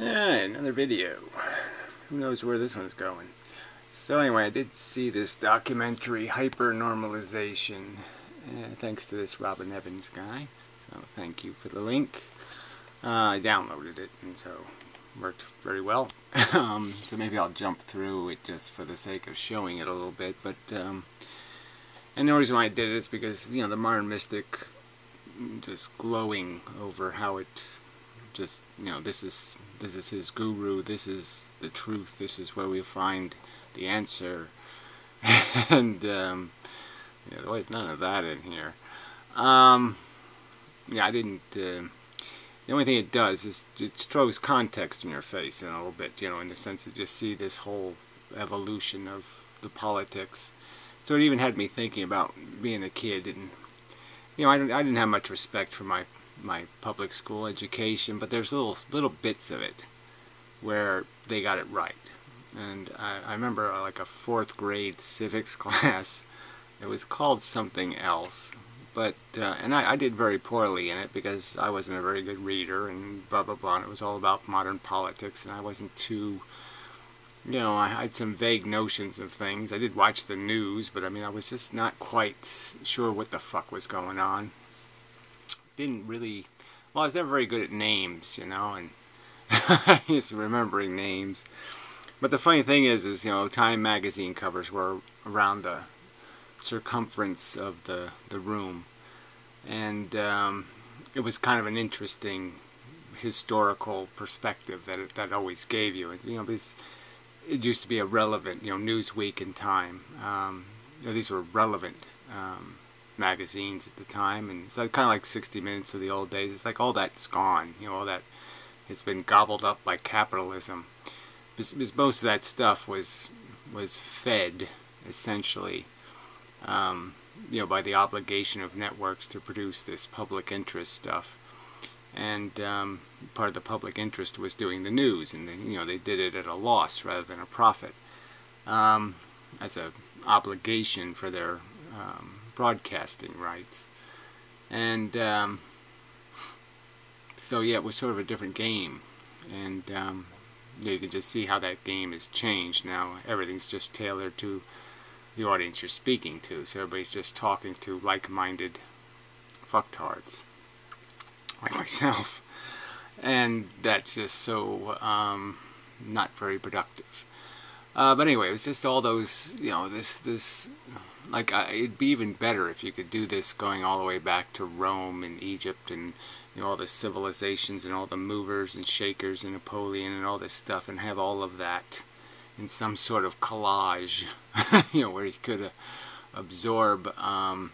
Another video. Who knows where this one's going? So anyway, I did see this documentary, Hypernormalization, thanks to this Robin Evans guy. So thank you for the link. I downloaded it, and so it worked very well. So maybe I'll jump through it just for the sake of showing it a little bit. But and the reason why I did it is because, you know, the modern mystic just glowing over how it just, you know, this is his guru, this is the truth, this is where we find the answer. And yeah, there was none of that in here. Yeah, I didn't the only thing it does is it throws context in your face in a little bit, you know, in the sense that you see this whole evolution of the politics. So it even had me thinking about being a kid, and you know, I didn't have much respect for my public school education, but there's little bits of it where they got it right. And I remember like a 4th grade civics class. It was called something else, but and I did very poorly in it because I wasn't a very good reader and blah blah blah, and it was all about modern politics, and I wasn't too, you know, I had some vague notions of things. I did watch the news, but I mean, I was just not quite sure what the fuck was going on. Didn't really, well, I was never very good at names, you know, and just remembering names. But the funny thing is, you know, Time magazine covers were around the circumference of the room, and it was kind of an interesting historical perspective that always gave you. You know, because it used to be a relevant, you know, Newsweek and Time. You know, these were relevant magazines at the time, and it's kind of like 60 Minutes of the old days. It's like all that's gone, you know, all that has been gobbled up by capitalism. Because most of that stuff was fed essentially, you know, by the obligation of networks to produce this public interest stuff, and part of the public interest was doing the news, and you know, they did it at a loss rather than a profit, as a obligation for their broadcasting rights. And so yeah, it was sort of a different game, and you can just see how that game has changed. Now everything's just tailored to the audience you're speaking to, so everybody's just talking to like-minded fucktards like myself, and that's just so not very productive. But anyway, it was just all those, you know, this like, it'd be even better if you could do this going all the way back to Rome and Egypt, and you know, all the civilizations and all the movers and shakers and Napoleon and all this stuff, and have all of that in some sort of collage, you know, where you could absorb and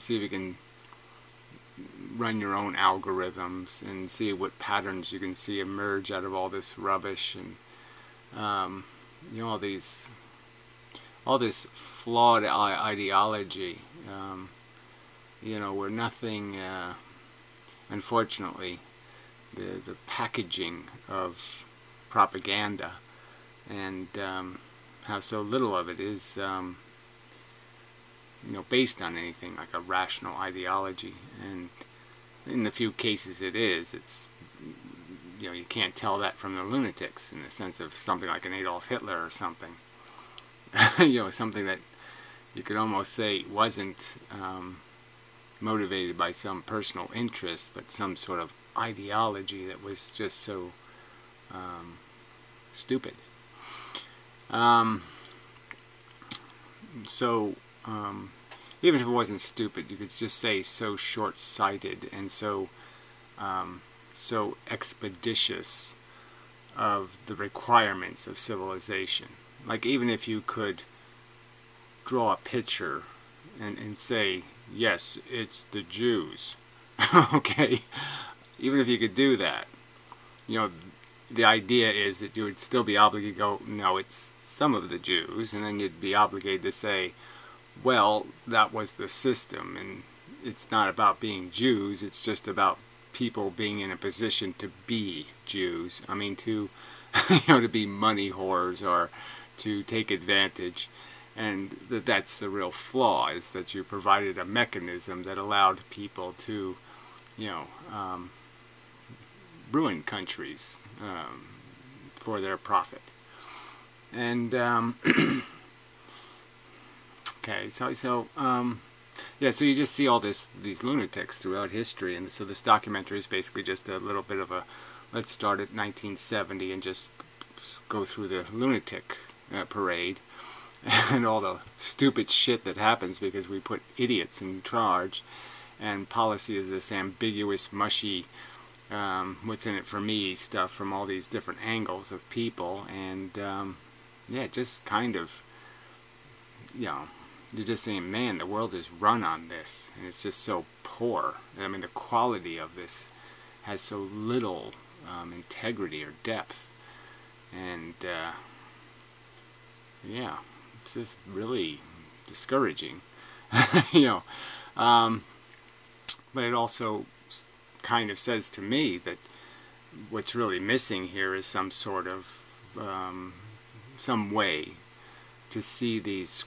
see if you can run your own algorithms and see what patterns you can see emerge out of all this rubbish, and you know, all this flawed ideology, you know, where nothing, unfortunately, the packaging of propaganda, and how so little of it is, you know, based on anything like a rational ideology. And in the few cases it is, it's, you know, you can't tell that from the lunatics in the sense of something like an Adolf Hitler or something. You know, something that you could almost say wasn't motivated by some personal interest, but some sort of ideology that was just so stupid. So even if it wasn't stupid, you could just say so short-sighted and so so expeditious of the requirements of civilization. Like, even if you could draw a picture and say, yes, it's the Jews, okay, even if you could do that, you know, the idea is that you would still be obligated to go, no, it's some of the Jews, and then you'd be obligated to say, well, that was the system, and it's not about being Jews, it's just about people being in a position to be Jews. I mean, to, you know, to be money whores or to take advantage. And that's the real flaw, is that you provided a mechanism that allowed people to, you know, ruin countries for their profit. And okay, yeah, so you just see all these lunatics throughout history, and so this documentary is basically just a little bit of a, let's start at 1970 and just go through the lunatic parade and all the stupid shit that happens because we put idiots in charge, and policy is this ambiguous, mushy, what's in it for me stuff from all these different angles of people, and yeah, just kind of, you know, you're just saying, man, the world is run on this, and it's just so poor. I mean, the quality of this has so little integrity or depth, and yeah, it's just really discouraging, you know. But it also kind of says to me that what's really missing here is some sort of some way to see these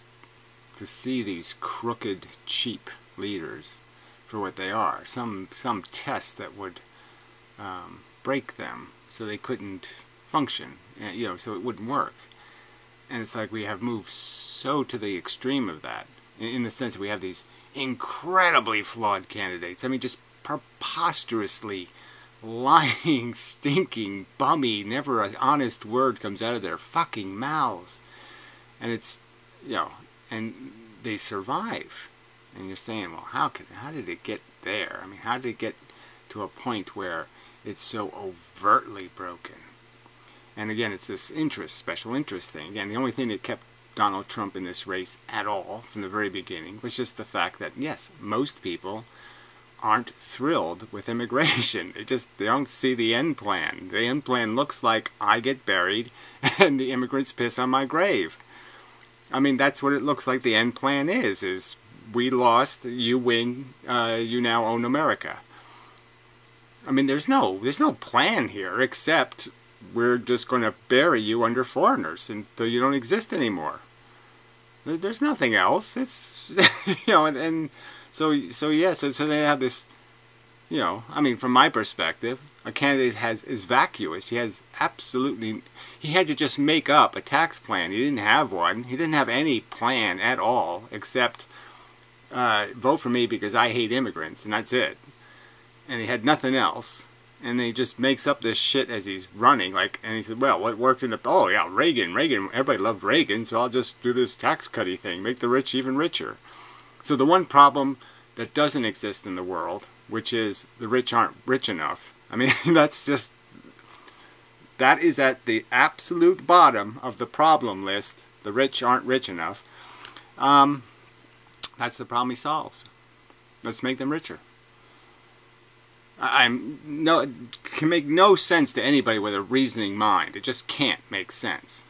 crooked, cheap leaders for what they are. Some test that would break them so they couldn't function, you know, so it wouldn't work. And it's like we have moved so to the extreme of that, in the sense that we have these incredibly flawed candidates. I mean, just preposterously lying, stinking, bummy, never an honest word comes out of their fucking mouths. And it's, you know, and they survive. And you're saying, well, how did it get there? I mean, how did it get to a point where it's so overtly broken? And again, it's this special interest thing. Again, the only thing that kept Donald Trump in this race at all from the very beginning was just the fact that, yes, most people aren't thrilled with immigration. They don't see the end plan. The end plan looks like I get buried and the immigrants piss on my grave. I mean, that's what it looks like the end plan is we lost, you win, you now own America. I mean, there's no plan here except we're just going to bury you under foreigners until you don't exist anymore. There's nothing else. It's, you know, and so yeah, so they have this, you know, I mean, from my perspective, a candidate is vacuous. He had to just make up a tax plan. He didn't have one. He didn't have any plan at all except vote for me because I hate immigrants, and that's it. And he had nothing else. And he just makes up this shit as he's running, like, and he said, well, what worked in the, oh yeah, Reagan, everybody loved Reagan, so I'll just do this tax cutty thing, make the rich even richer. So the one problem that doesn't exist in the world, which is the rich aren't rich enough. I mean, that is at the absolute bottom of the problem list. The rich aren't rich enough. That's the problem he solves. Let's make them richer. It can make no sense to anybody with a reasoning mind. It just can't make sense.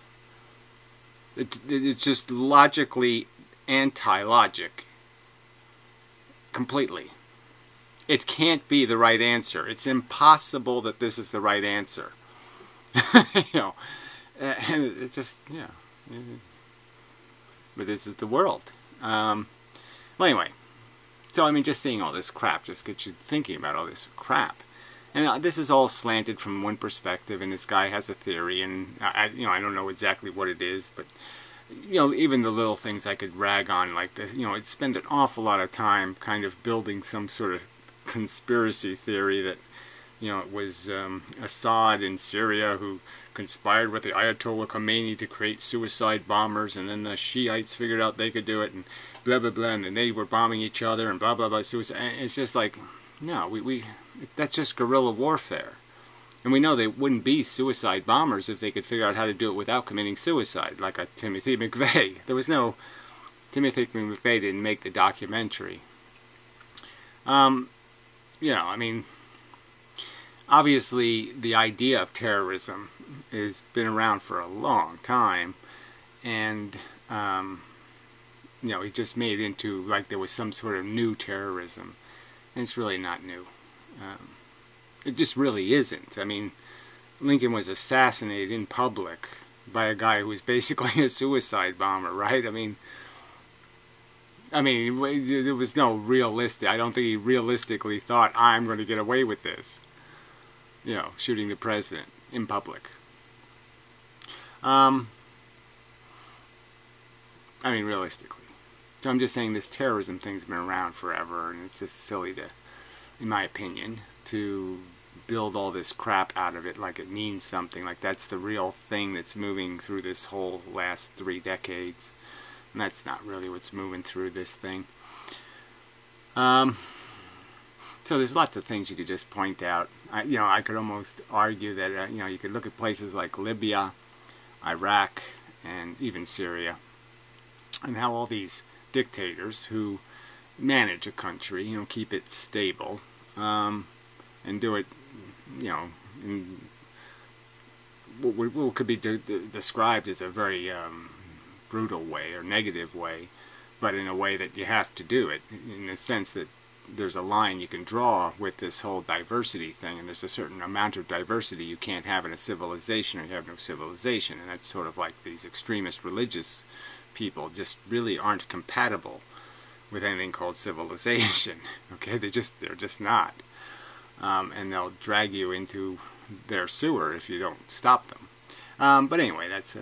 It's just logically anti-logic. Completely. It can't be the right answer. It's impossible that this is the right answer. You know, and it just, yeah. But this is the world. Well, anyway. So, I mean, just seeing all this crap just gets you thinking about all this crap. And this is all slanted from one perspective, and this guy has a theory, and I don't know exactly what it is, but, you know, even the little things I could rag on like this, you know, I'd spend an awful lot of time kind of building some sort of conspiracy theory that, you know, it was Assad in Syria who conspired with the Ayatollah Khomeini to create suicide bombers, and then the Shiites figured out they could do it, and blah blah blah, and then they were bombing each other, and blah blah blah, suicide. And it's just like, no, that's just guerrilla warfare. And we know they wouldn't be suicide bombers if they could figure out how to do it without committing suicide, like a Timothy McVeigh. There was no, Timothy McVeigh didn't make the documentary. You know, I mean, obviously the idea of terrorism has been around for a long time, and you know, he just made it into like there was some sort of new terrorism, and it's really not new. It just really isn't. I mean, Lincoln was assassinated in public by a guy who was basically a suicide bomber, right? I mean, there was no realistic. I don't think he realistically thought, I'm going to get away with this. you know, shooting the president in public. I mean, realistically. So I'm just saying this terrorism thing's been around forever, and it's just silly to, in my opinion, to build all this crap out of it like it means something, like that's the real thing that's moving through this whole last 3 decades. And that's not really what's moving through this thing. So there's lots of things you could just point out. I could almost argue that you could look at places like Libya, Iraq, and even Syria, and how all these dictators who manage a country, keep it stable, and do it, in what could be described as a very brutal way or negative way, but in a way that you have to do it, in the sense that there's a line you can draw with this whole diversity thing, and there's a certain amount of diversity you can't have in a civilization, or you have no civilization. And that's sort of like these extremist religious people just really aren't compatible with anything called civilization. Okay, they're just not, and they'll drag you into their sewer if you don't stop them. But anyway, that's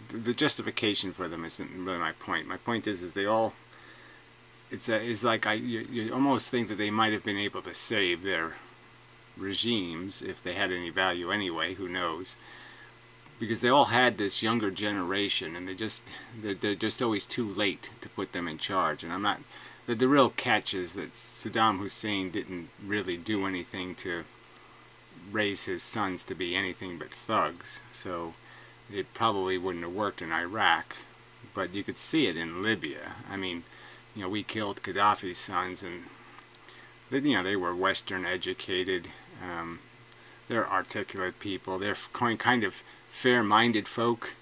the justification for them isn't really my point. My point is they all. It's like you almost think that they might have been able to save their regimes if they had any value anyway. Who knows? Because they all had this younger generation, and they're just always too late to put them in charge. And I'm not. The real catch is that Saddam Hussein didn't really do anything to raise his sons to be anything but thugs. So it probably wouldn't have worked in Iraq, but you could see it in Libya. I mean. We killed Gaddafi's sons, and they were Western educated. They're articulate people. They're kind of fair-minded folk,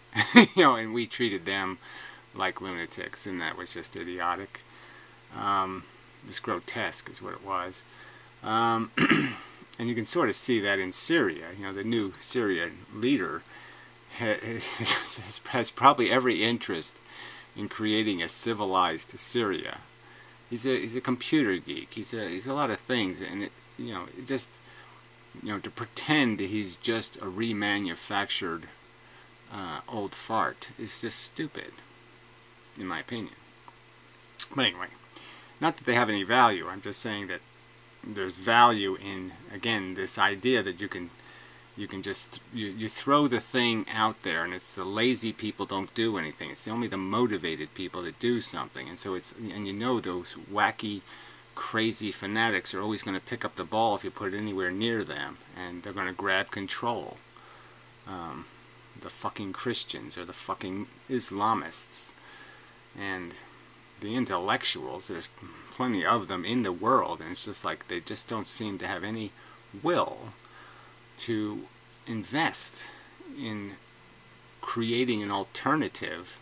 and we treated them like lunatics, and that was just idiotic. It was grotesque, is what it was. And you can sort of see that in Syria. The new Syrian leader has probably every interest in creating a civilized Syria. He's a computer geek. He's a lot of things, and to pretend he's just a remanufactured old fart is just stupid, in my opinion. But anyway, not that they have any value. I'm just saying that there's value in, again, this idea that you can just you throw the thing out there, and it's the lazy people don't do anything. It's only the motivated people that do something. And so those wacky, crazy fanatics are always going to pick up the ball if you put it anywhere near them, and they're going to grab control. The fucking Christians or the fucking Islamists and the intellectuals. There's plenty of them in the world, and it's just like they just don't seem to have any will to invest in creating an alternative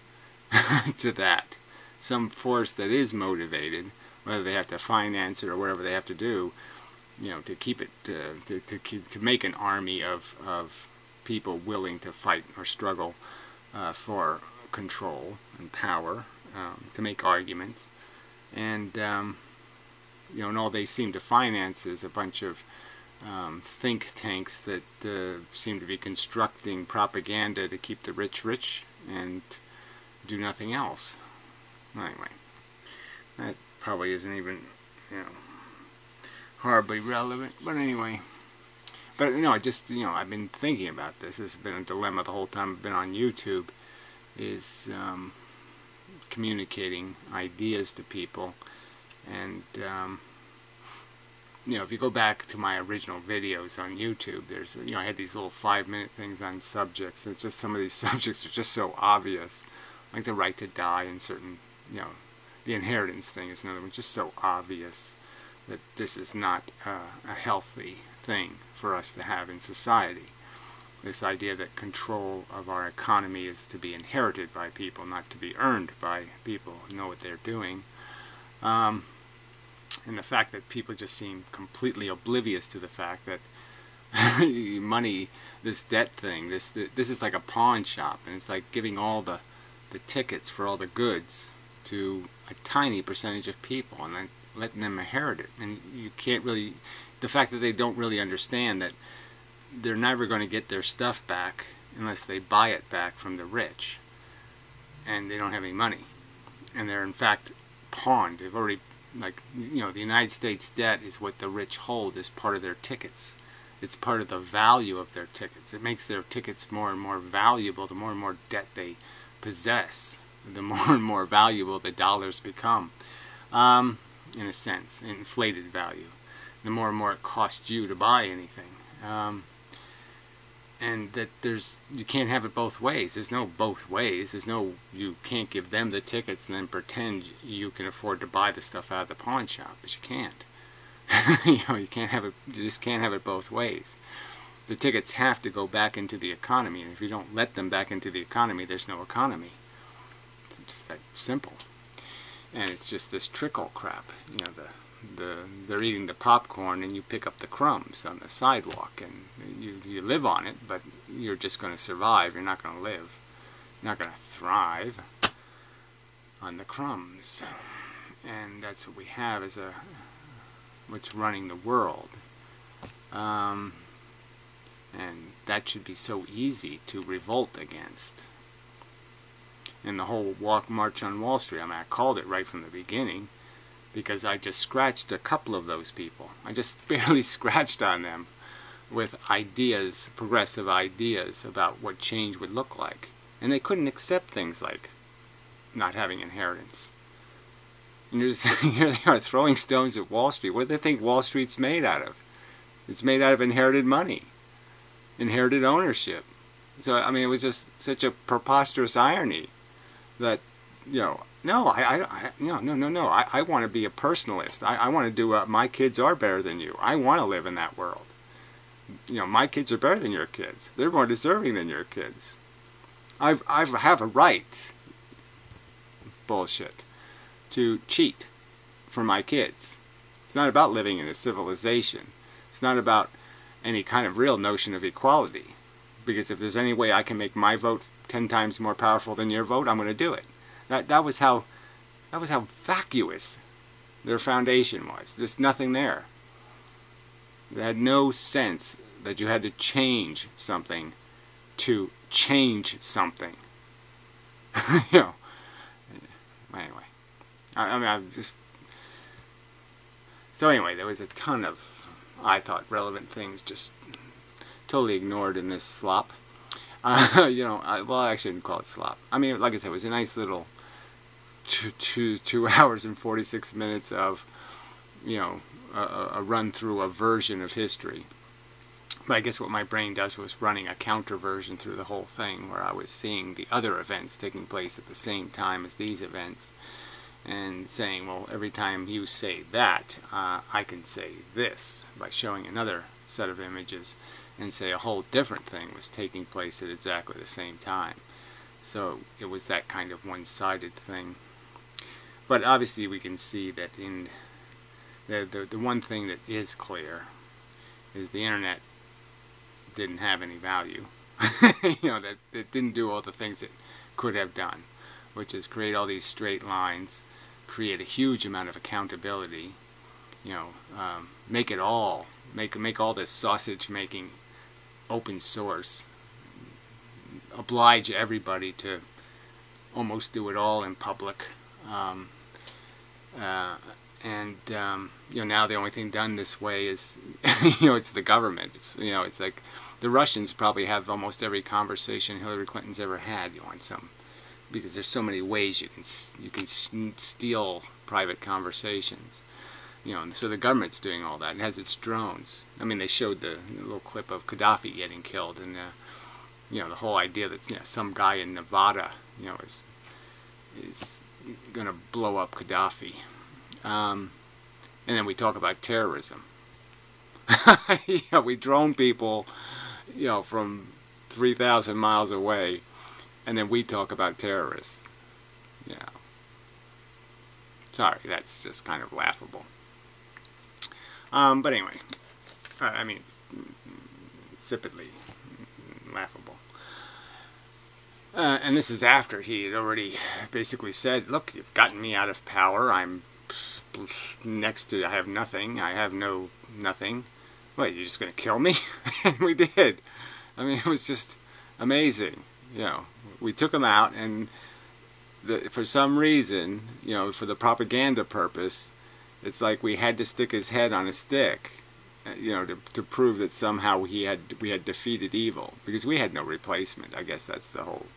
to that, some force that is motivated, whether they have to finance it or whatever they have to do, to keep it to make an army of people willing to fight or struggle for control and power, to make arguments, and and all they seem to finance is a bunch of think tanks that seem to be constructing propaganda to keep the rich rich and do nothing else. Anyway, that probably isn't even, horribly relevant. But anyway, I've been thinking about this. This has been a dilemma the whole time I've been on YouTube, is communicating ideas to people. And if you go back to my original videos on YouTube, there's, I had these little 5-minute things on subjects, and it's just some of these subjects are just so obvious, like the right to die and certain, the inheritance thing is another one, just so obvious that this is not a healthy thing for us to have in society. This idea that control of our economy is to be inherited by people, not to be earned by people who know what they're doing. And the fact that people just seem completely oblivious to the fact that money, this debt thing, this is like a pawn shop, and it's like giving all the tickets for all the goods to a tiny percentage of people and then letting them inherit it. And you can't really, the fact that they don't really understand that they're never going to get their stuff back unless they buy it back from the rich, and they don't have any money, and they're in fact pawned. They've already, like, you know, the United States debt is what the rich hold as part of their tickets. It's part of the value of their tickets. It makes their tickets more and more valuable. The more and more debt they possess, the more and more valuable the dollars become, in a sense, inflated value. The more and more it costs you to buy anything. And that you can't have it both ways. There's no both ways. There's no, you can't give them the tickets and then pretend you can afford to buy the stuff out of the pawn shop, but you can't. You know, you can't have it, you just can't have it both ways. The tickets have to go back into the economy, and if you don't let them back into the economy, there's no economy. It's just that simple. And it's just this trickle crap. You know, they're eating the popcorn and you pick up the crumbs on the sidewalk, and you live on it, but you're just going to survive. You're not going to live. You're not going to thrive on the crumbs. And that's what we have as what's running the world. And that should be so easy to revolt against. And the whole March on Wall Street, I mean, I called it right from the beginning, because I just scratched a couple of those people. I just barely scratched on them with ideas, progressive ideas about what change would look like. And they couldn't accept things like not having inheritance. And you're just, here they are throwing stones at Wall Street. What do they think Wall Street's made out of? It's made out of inherited money, inherited ownership. So, I mean, it was just such a preposterous irony that, you know, no, I want to be a personalist. I want to do my kids are better than you. I want to live in that world. You know, my kids are better than your kids. They're more deserving than your kids. I have a right, bullshit, to cheat for my kids. It's not about living in a civilization. It's not about any kind of real notion of equality. Because if there's any way I can make my vote 10 times more powerful than your vote, I'm going to do it. That was how vacuous their foundation was. Just nothing there. They had no sense that you had to change something to change something. You know. Anyway, I mean, I'm just. So anyway, there was a ton of, I thought, relevant things just totally ignored in this slop. You know, well, I actually didn't call it slop. I mean, like I said, it was a nice little 2 hours and 46 minutes of, you know, a run through a version of history. But I guess what my brain does was running a counter version through the whole thing, where I was seeing the other events taking place at the same time as these events, and saying, well, every time you say that, I can say this, by showing another set of images, and say a whole different thing was taking place at exactly the same time. So it was that kind of one-sided thing. But obviously we can see that in the one thing that is clear is the internet didn't have any value. You know, that it didn't do all the things it could have done, which is create all these straight lines, create a huge amount of accountability, you know, make it all, make all this sausage making open source, oblige everybody to almost do it all in public, you know, now the only thing done this way is, you know, it's the government. It's, you know, it's like the Russians probably have almost every conversation Hillary Clinton's ever had, you know, on some, because there's so many ways you can steal private conversations. You know, and so the government's doing all that. It has its drones. I mean, they showed the little clip of Gaddafi getting killed, and you know, the whole idea that, you know, some guy in Nevada, you know, is going to blow up Gaddafi. And then we talk about terrorism. Yeah, we drone people, you know, from 3,000 miles away, and then we talk about terrorists. Yeah. Sorry, that's just kind of laughable. But anyway, I mean, it's insipidly laughable. And this is after he had already basically said, look, you've gotten me out of power, I'm next to, I have nothing, I have nothing, What, you're just going to kill me? And we did. I mean, it was just amazing. You know, we took him out, and for some reason, you know, for the propaganda purpose, it's like we had to stick his head on a stick, you know, to prove that somehow we had defeated evil, because we had no replacement. I guess that's the whole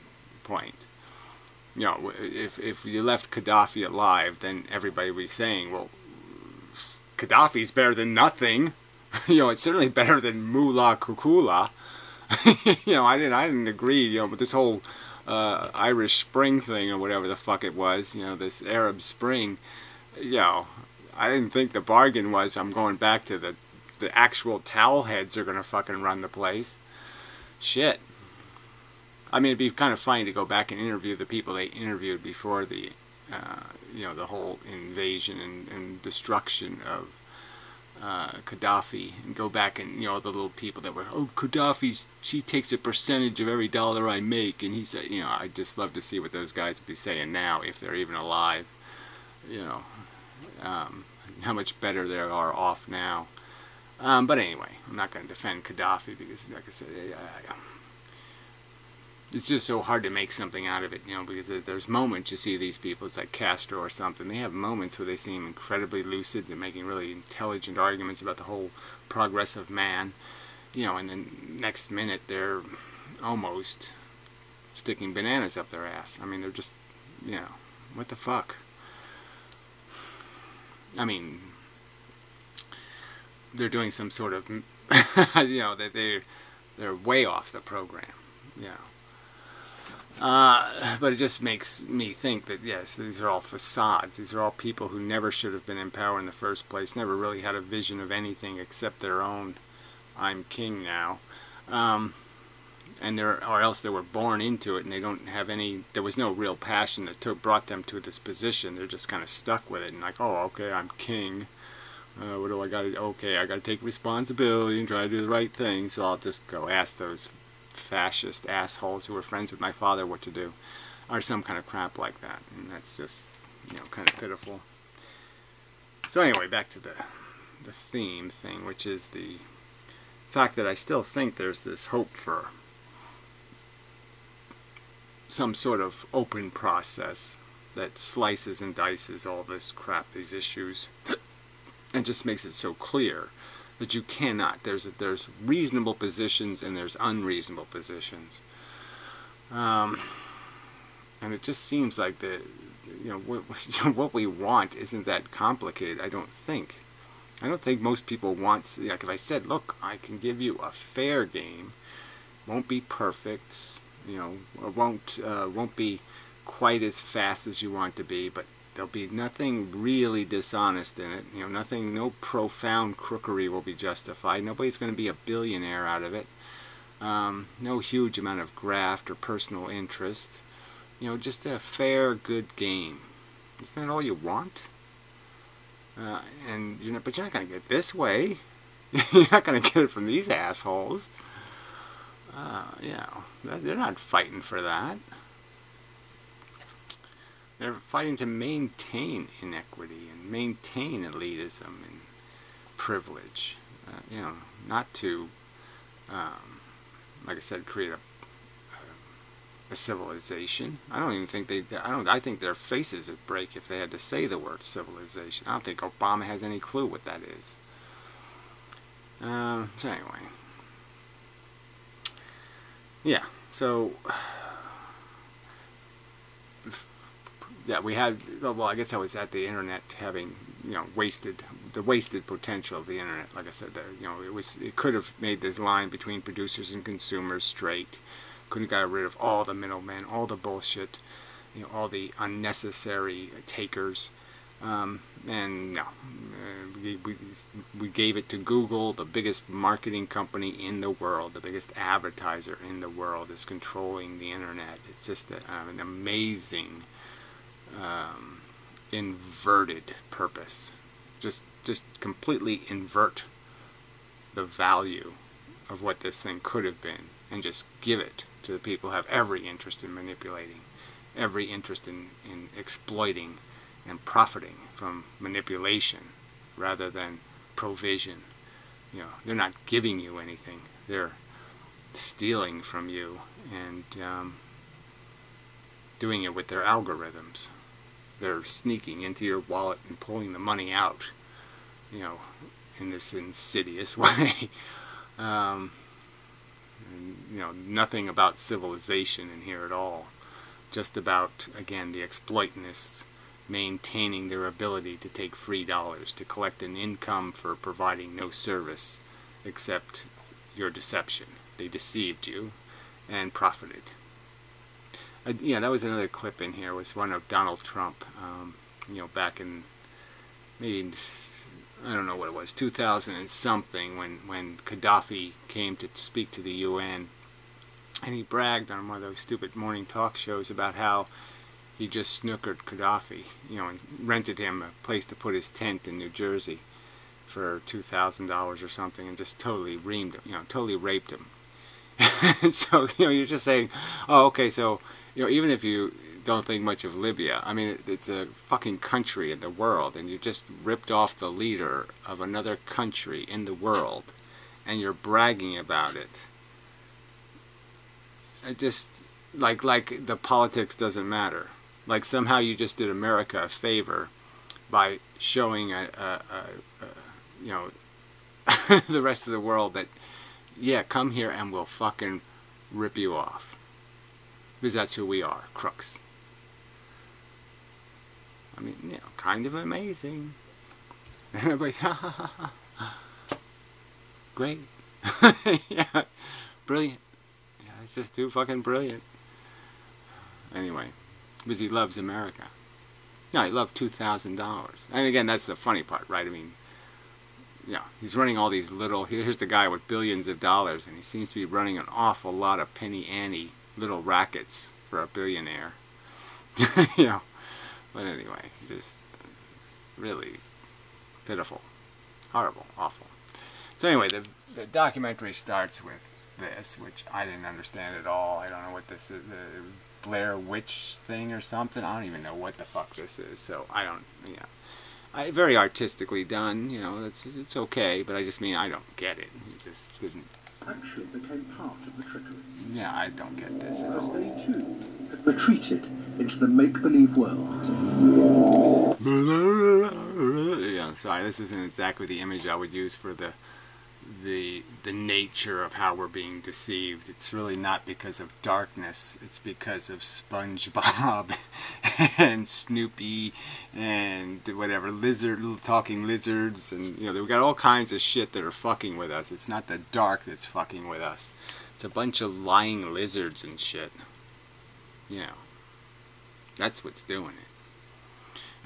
point. You know, if you left Gaddafi alive, then everybody would be saying, well, Gaddafi's better than nothing. You know, it's certainly better than Mullah Kukula. You know, I didn't agree, you know, with this whole Irish Spring thing or whatever the fuck it was, you know, this Arab Spring. You know, I didn't think the bargain was I'm going back to the actual towel heads are going to fucking run the place. Shit. I mean, it'd be kind of funny to go back and interview the people they interviewed before the, you know, the whole invasion and destruction of Gaddafi, and go back and, you know, the little people that were, oh, she takes a percentage of every dollar I make, and he said, you know, I'd just love to see what those guys would be saying now, if they're even alive, you know, how much better they are off now. But anyway, I'm not going to defend Gaddafi, because, like I said, it's just so hard to make something out of it, you know, because there's moments you see these people, it's like Castro or something, they have moments where they seem incredibly lucid, they're making really intelligent arguments about the whole progress of man, you know, and then next minute they're almost sticking bananas up their ass. I mean, they're just, you know, what the fuck? I mean, they're doing some sort of, you know, that they're way off the program, you know. But it just makes me think that, yes, these are all facades. These are all people who never should have been in power in the first place, never really had a vision of anything except their own, I'm king now. Or else they were born into it, and they don't have any, there was no real passion that brought them to this position. They're just kind of stuck with it, and like, oh, okay, I'm king. What do I got to do? Okay, I got to take responsibility and try to do the right thing, so I'll just go ask those fascist assholes who were friends with my father what to do, or some kind of crap like that. And that's just, you know, kind of pitiful. So anyway, back to the theme thing, which is the fact that I still think there's this hope for some sort of open process that slices and dices all this crap, these issues, and just makes it so clear that you cannot. There's reasonable positions and there's unreasonable positions, and it just seems like what we want isn't that complicated. I don't think most people want. Like if I said, look, I can give you a fair game, won't be perfect, you know, or won't be quite as fast as you want to be, but there'll be nothing really dishonest in it. You know, nothing, no profound crookery will be justified. Nobody's going to be a billionaire out of it. No huge amount of graft or personal interest. You know, just a fair, good game. Isn't that all you want? And but you're not going to get it this way. You're not going to get it from these assholes. You know, they're not fighting for that. They're fighting to maintain inequity and maintain elitism and privilege. You know, not to, like I said, create a civilization. I don't even think I think their faces would break if they had to say the word civilization. I don't think Obama has any clue what that is. So anyway, yeah. So. Yeah, we had, well, I guess I was at the internet having, you know, the wasted potential of the internet. Like I said, you know, it could have made this line between producers and consumers straight. Could have got rid of all the middlemen, all the bullshit, you know, all the unnecessary takers. And no, we gave it to Google, the biggest marketing company in the world, the biggest advertiser in the world, is controlling the internet. It's just an amazing inverted purpose. Just completely invert the value of what this thing could have been and just give it to the people who have every interest in manipulating, every interest in exploiting and profiting from manipulation rather than provision. you know, they're not giving you anything. They're stealing from you and doing it with their algorithms. They're sneaking into your wallet and pulling the money out, you know, in this insidious way. And, you know, nothing about civilization in here at all. Just about, again, the exploitonists maintaining their ability to take free dollars, to collect an income for providing no service except your deception. They deceived you and profited. Yeah, that was another clip in here, was one of Donald Trump, you know, back in maybe, I don't know what it was, 2000 and something, when Gaddafi came to speak to the UN, and he bragged on one of those stupid morning talk shows about how he just snookered Gaddafi, you know, and rented him a place to put his tent in New Jersey for $2,000 or something, and just totally reamed him, you know, totally raped him. So, you know, you're just saying, oh, okay, so, you know, even if you don't think much of Libya, I mean, it's a fucking country in the world, and you just ripped off the leader of another country in the world, and you're bragging about it. It just, like the politics doesn't matter. Like somehow you just did America a favor by showing you know, the rest of the world that, yeah, come here and we'll fucking rip you off. Because that's who we are, crooks. I mean, you know, kind of amazing. And everybody's, ha ha ha ha. Great. Yeah, brilliant. Yeah, it's just too fucking brilliant. Anyway, because he loves America. No, he loved $2,000. And again, that's the funny part, right? I mean, yeah, he's running all these little, here's the guy with billions of dollars, and he seems to be running an awful lot of penny ante little rackets for a billionaire. You know, but anyway, just it's really pitiful, horrible, awful. So anyway, the documentary starts with this, which I didn't understand at all. I don't know what this is, the Blair Witch thing or something. I don't even know what the fuck this is. So I don't, you know, very artistically done. You know, it's okay, but I just mean I don't get it. It just didn't. Actually became part of the trickery. Yeah, I don't get this at all. As they too had retreated into the make-believe world. Yeah, sorry, this isn't exactly the image I would use for the nature of how we're being deceived. It's really not because of darkness. It's because of SpongeBob and Snoopy and whatever, talking lizards, and you know, we've got all kinds of shit that are fucking with us. It's not the dark that's fucking with us. It's a bunch of lying lizards and shit. You know, that's what's doing it.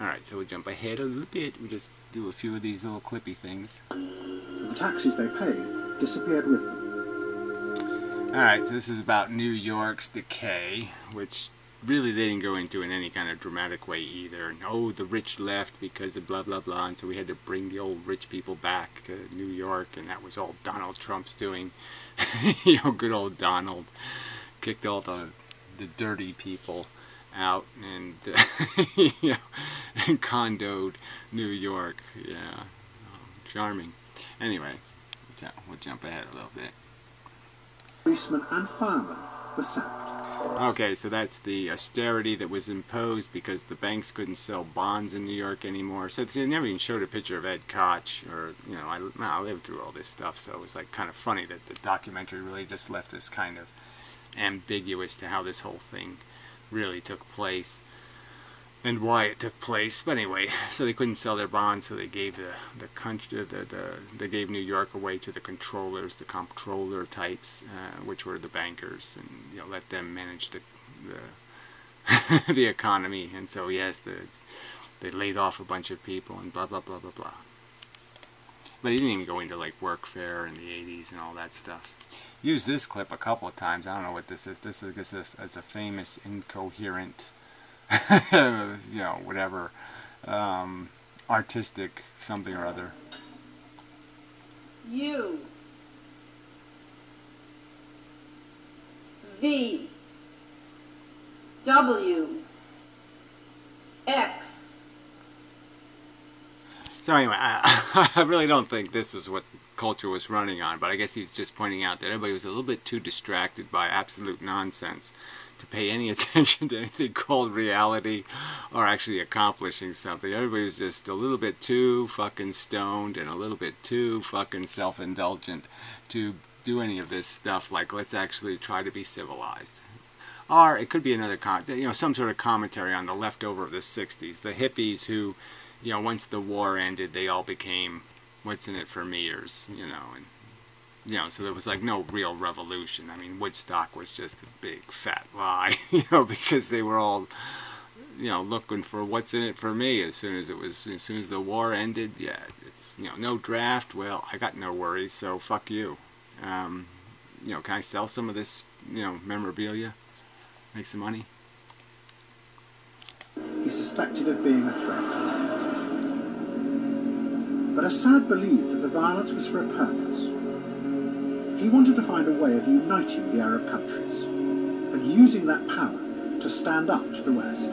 Alright, so we jump ahead a little bit. We just do a few of these little clippy things. The taxes they paid disappeared with them. Alright, so this is about New York's decay, which really they didn't go into in any kind of dramatic way either. And, oh, the rich left because of blah blah blah, and so we had to bring the old rich people back to New York, and that was all Donald Trump's doing. You know, good old Donald kicked all the dirty people out and you know, and condoed New York. Yeah, charming. Anyway, so we'll jump ahead a little bit. Policemen and firemen were sacked. Okay, so that's the austerity that was imposed because the banks couldn't sell bonds in New York anymore. So they never even showed a picture of Ed Koch, or, you know, I lived through all this stuff, so it was like kind of funny that the documentary really just left this kind of ambiguous to how this whole thing really took place and why it took place. But anyway, so they couldn't sell their bonds, so they gave the country, they gave New York away to the controllers, the comptroller types, which were the bankers, and you know, let them manage the the economy. And so yes, they laid off a bunch of people and blah blah blah blah blah. But he didn't even go into like workfare in the 80s and all that stuff. Used this clip a couple of times. I don't know what this is. This is a famous incoherent, you know, whatever, artistic something or other. U V W X. So anyway, I really don't think this was what culture was running on, but I guess he's just pointing out that everybody was a little bit too distracted by absolute nonsense to pay any attention to anything called reality or actually accomplishing something. Everybody was just a little bit too fucking stoned and a little bit too fucking self-indulgent to do any of this stuff like, let's actually try to be civilized. Or it could be another, some sort of commentary on the leftover of the 60s. The hippies who, once the war ended, they all became what's in it for meers, and, so there was like no real revolution. I mean, Woodstock was just a big fat lie, because they were all, looking for what's in it for me as soon as the war ended. Yeah, it's, no draft. Well, I got no worries, so fuck you. Can I sell some of this, memorabilia? Make some money? He's suspected of being a threat. But Assad believed that the violence was for a purpose. He wanted to find a way of uniting the Arab countries and using that power to stand up to the West.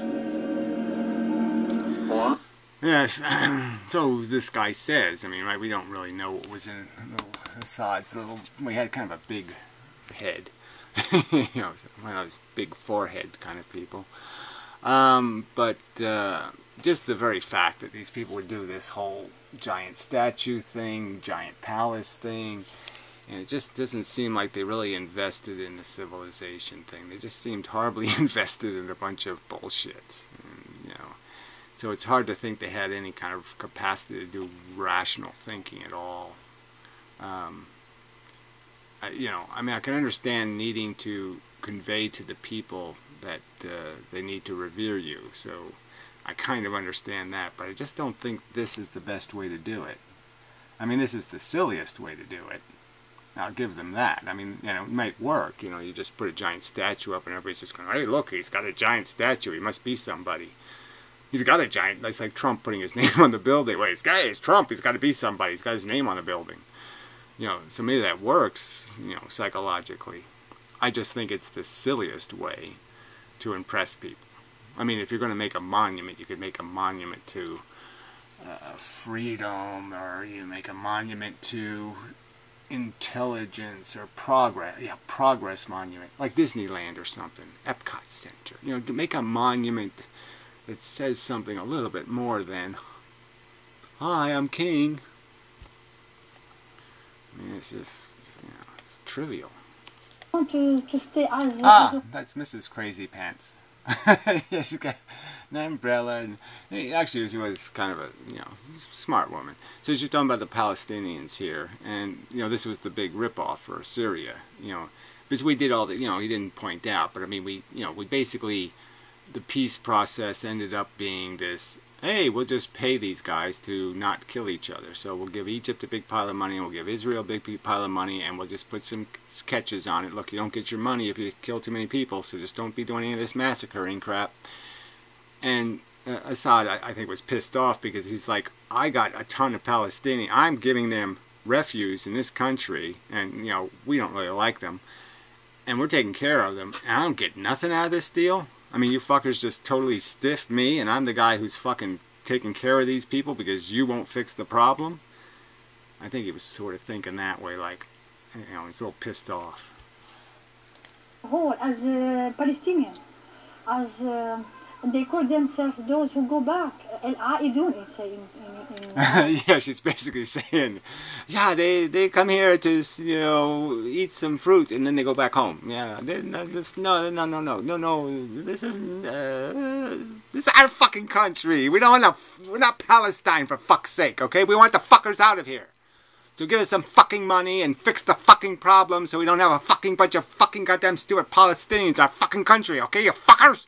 Yes, so this guy says, I mean, right, we don't really know what was in Assad's little, we had kind of a big head, one of those big forehead kind of people. But just the very fact that these people would do this whole giant statue thing, giant palace thing, and it just doesn't seem like they really invested in the civilization thing. They just seemed horribly invested in a bunch of bullshit. And, so it's hard to think they had any kind of capacity to do rational thinking at all. I mean, I can understand needing to convey to the people that they need to revere you. So I kind of understand that, but I just don't think this is the best way to do it. I mean, this is the silliest way to do it. I'll give them that. I mean, it might work. You just put a giant statue up and everybody's just going, hey, look, he's got a giant statue. He must be somebody. He's got a giant, that's like Trump putting his name on the building. Well, it's Trump. He's got to be somebody. He's got his name on the building. So maybe that works, psychologically. I just think it's the silliest way to impress people. I mean, if you're going to make a monument, you could make a monument to freedom, or you make a monument to intelligence or progress. Yeah, progress monument, like Disneyland or something, Epcot Center. To make a monument that says something a little bit more than, hi, I'm king. I mean, it's just, it's trivial. To stay as that's Mrs. Crazy Pants. Yeah, she's got an umbrella, and actually she was kind of a smart woman. So she's talking about the Palestinians here, and this was the big ripoff for Syria. Because we did all the he didn't point out, but I mean we basically, the peace process ended up being this. Hey, we'll just pay these guys to not kill each other. So we'll give Egypt a big pile of money, and we'll give Israel a big pile of money, and we'll just put some catches on it. Look, you don't get your money if you kill too many people, so just don't be doing any of this massacring crap. And Assad, I think, was pissed off because he's like, I got a ton of Palestinians. I'm giving them refuge in this country, and, we don't really like them. And we're taking care of them, and I don't get nothing out of this deal. I mean, you fuckers just totally stiff me, and I'm the guy who's fucking taking care of these people because you won't fix the problem. I think he was sort of thinking that way, like, he's a little pissed off. As Palestinian, as they call themselves those who go back. El-Aidun is saying yeah, she's basically saying, yeah, they come here to eat some fruit and then they go back home. Yeah, no, this isn't this is our fucking country. We're not Palestine, for fuck's sake. Okay, we want the fuckers out of here. So give us some fucking money and fix the fucking problem so we don't have a fucking bunch of fucking goddamn stupid Palestinians in our fucking country. Okay, you fuckers.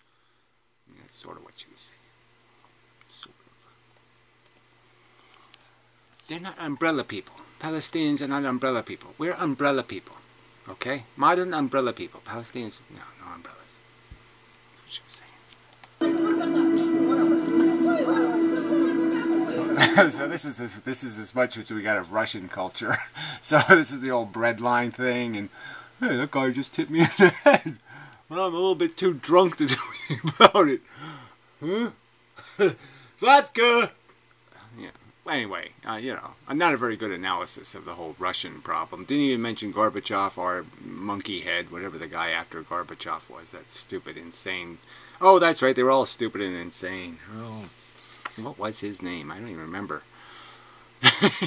That's sort of what she was saying. They're not umbrella people. Palestinians are not umbrella people. We're umbrella people. Okay? Modern umbrella people. Palestinians, no umbrellas. That's what she was saying. So this is as much as we got of Russian culture. So this is the old bread line thing, and hey, that guy just hit me in the head. But I'm a little bit too drunk to do anything about it. Huh? Vodka! Yeah. anyway, you know, not a very good analysis of the whole Russian problem. Didn't even mention Gorbachev or Monkey Head, whatever the guy after Gorbachev was. That stupid, insane. Oh, that's right. They were all stupid and insane. Oh, what was his name? I don't even remember.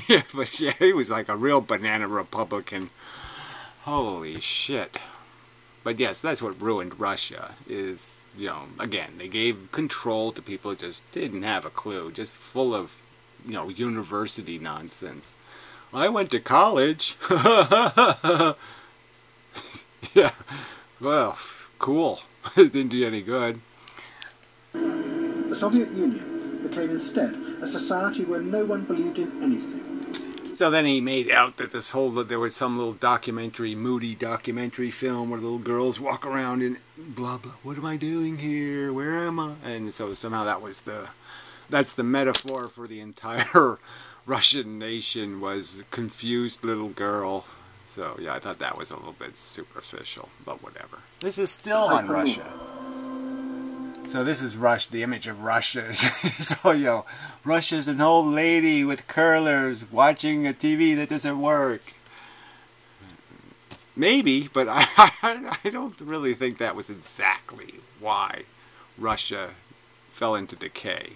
Yeah, but yeah, he was like a real banana Republican. Holy shit. But yes, that's what ruined Russia is, you know, again, they gave control to people who just didn't have a clue, just full of, you know, university nonsense. I went to college. Yeah, well, cool. It didn't do any good. The Soviet Union became instead a society where no one believed in anything. So then he made out that there was some little documentary, moody documentary film where little girls walk around and blah blah. What am I doing here? Where am I? And so somehow that's the metaphor for the entire Russian nation was a confused little girl. So yeah, I thought that was a little bit superficial, but whatever. This is still on Russia. So this is Russia, the image of Russia. So, you know, Russia's an old lady with curlers watching a TV that doesn't work. Maybe, but I don't really think that was exactly why Russia fell into decay.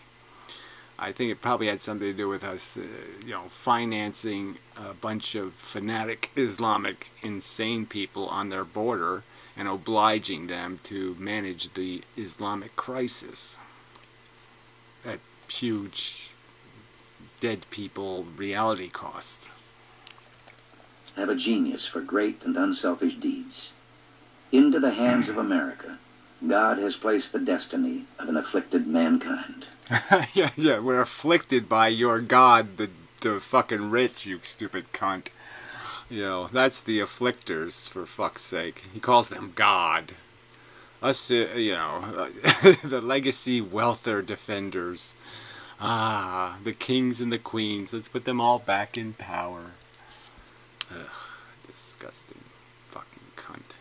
I think it probably had something to do with us, you know, financing a bunch of fanatic Islamic insane people on their border and obliging them to manage the Islamic crisis. At huge dead people reality cost. Have a genius for great and unselfish deeds. Into the hands of America, God has placed the destiny of an afflicted mankind. Yeah, we're afflicted by your God, the fucking rich, you stupid cunt. You know, that's the afflictors, for fuck's sake. He calls them God. Us, you know, the legacy welfare defenders. Ah, the kings and the queens. Let's put them all back in power. Ugh, disgusting fucking cunt.